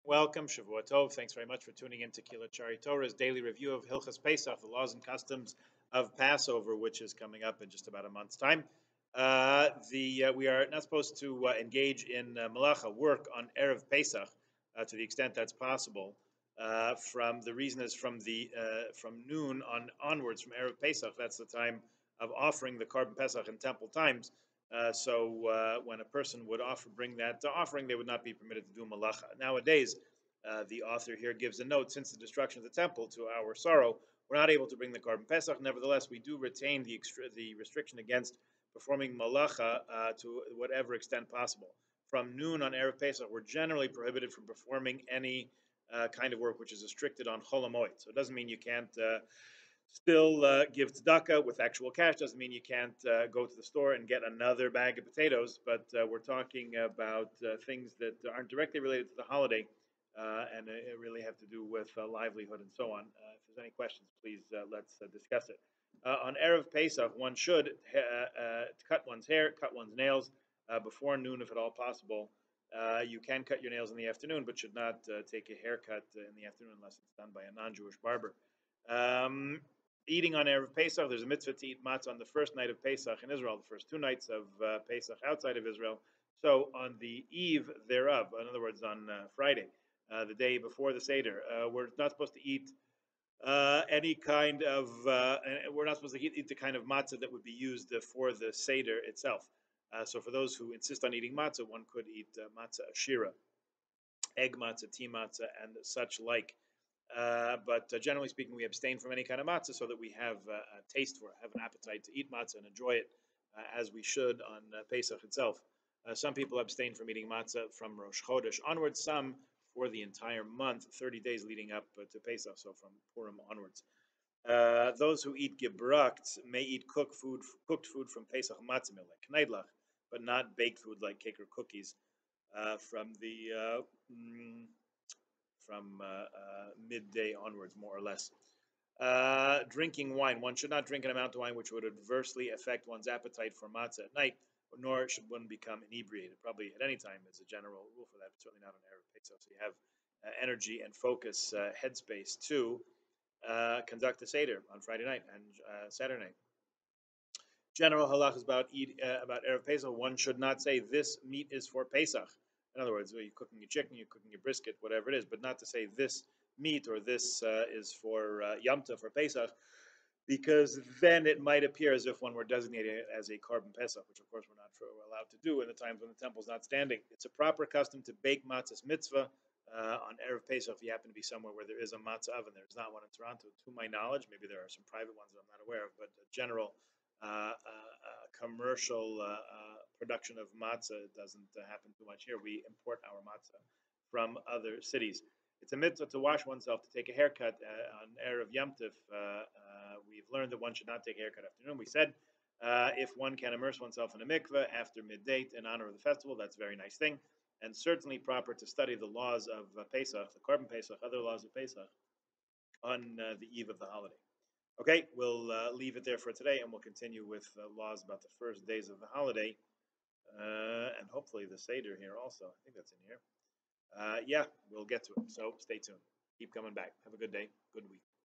Welcome, Shavua Tov. Thanks very much for tuning in to Kila Chari Torah's daily review of Hilchos Pesach, the laws and customs of Passover, which is coming up in just about a month's time. We are not supposed to engage in malacha work on erev Pesach to the extent that's possible. From the reason is from noon onwards, from erev Pesach. That's the time of offering the korban Pesach in temple times. So when a person would bring that offering, they would not be permitted to do malacha. Nowadays, the author here gives a note: since the destruction of the temple, to our sorrow, we're not able to bring the korban pesach. Nevertheless, we do retain the restriction against performing malacha to whatever extent possible. From noon on erev Pesach, we're generally prohibited from performing any kind of work which is restricted on Chol Hamoed. So it doesn't mean you can't still give tzedakah with actual cash. Doesn't mean you can't go to the store and get another bag of potatoes, but we're talking about things that aren't directly related to the holiday and it really have to do with livelihood and so on. If there's any questions, please let's discuss it. On Erev Pesach, one should cut one's hair, cut one's nails before noon if at all possible. You can cut your nails in the afternoon, but should not take a haircut in the afternoon unless it's done by a non-Jewish barber. Eating on Erev Pesach, there's a mitzvah to eat matzah on the first night of Pesach in Israel, the first 2 nights of Pesach outside of Israel. So on the eve thereof, in other words, on Friday, the day before the Seder, we're not supposed to eat any kind of, we're not supposed to eat the kind of matzah that would be used for the Seder itself. So for those who insist on eating matzah, one could eat matzah ashira, egg matzah, tea matzah, and such like. But generally speaking, we abstain from any kind of matzah so that we have a taste for it, have an appetite to eat matzah and enjoy it as we should on Pesach itself. Some people abstain from eating matzah from Rosh Chodesh onwards, some for the entire month, 30 days leading up to Pesach, so from Purim onwards. Those who eat gebrakt may eat cooked food from Pesach matzah meal, like kneidlach, but not baked food like cake or cookies from midday onwards, more or less. Drinking wine. One should not drink an amount of wine which would adversely affect one's appetite for matzah at night, nor should one become inebriated. Probably at any time is a general rule for that, but certainly not on Erev Pesach. So you have energy and focus, headspace to conduct the Seder on Friday night and Saturday night. General halachas about Erev Pesach. One should not say this meat is for Pesach. In other words, you're cooking your chicken, you're cooking your brisket, whatever it is, but not to say this meat or this is for Yom Tov for Pesach, because then it might appear as if one were designating it as a korban Pesach, which of course we're not allowed to do in the times when the temple's not standing. It's a proper custom to bake matzah's mitzvah on Erev Pesach if you happen to be somewhere where there is a matzah oven. There's not one in Toronto, to my knowledge. Maybe there are some private ones that I'm not aware of, but a general commercial production of matzah doesn't happen too much here. We import our matzah from other cities. It's a mitzvah to wash oneself, to take a haircut on Erev Yom Tov. We've learned that one should not take a haircut afternoon. We said if one can immerse oneself in a mikveh after midday in honor of the festival, that's a very nice thing, and certainly proper to study the laws of Pesach, the korban Pesach, other laws of Pesach, on the eve of the holiday. Okay, we'll leave it there for today, and we'll continue with laws about the first days of the holiday, and hopefully the Seder here also. I think that's in here. Yeah, we'll get to it, so stay tuned. Keep coming back. Have a good day, good week.